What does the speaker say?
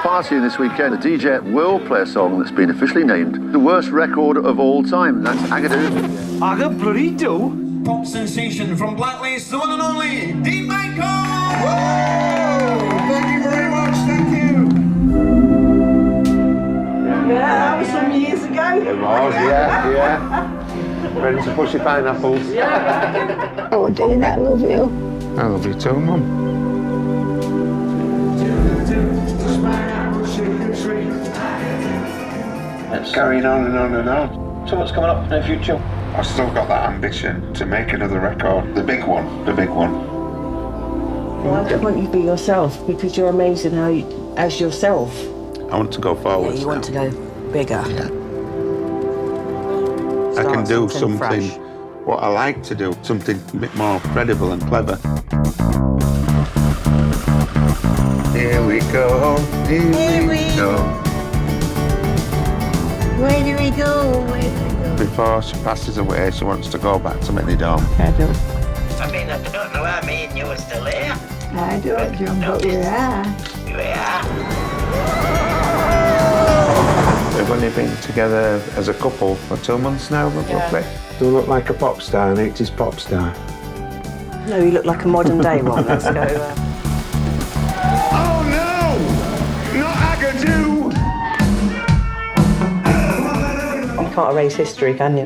partying this weekend. The DJ will play a song that's been officially named the worst record of all time. That's Agadoo. Agadoo? Pop sensation from Blacklist, the one and only Dene Michael! Whoa! Thank you very much, thank you! Yeah, that was some years ago. It was, yeah. Ready to push your pineapples? Yeah. Oh, Dene, I love you. I love you too, Mum. It's carrying on and on and on. So what's coming up in the future? I've still got that ambition to make another record. The big one. Well, I don't want you to be yourself because you're amazing as yourself. I want to go forward. Yeah, you want to go bigger. Yeah. I can do something what I like to do, something a bit more credible and clever. Here we go, here we go. Where do we go? Before she passes away, she wants to go back to Benidorm. I do. I mean, I don't know how me and you are still here. I don't, John, but we are. We are. We've only been together as a couple for 2 months now, roughly. Do I look like a pop star, an 80s pop star? No, you look like a modern day one. Let's go. Oh no! Not Agadoo! You can't erase history, can you?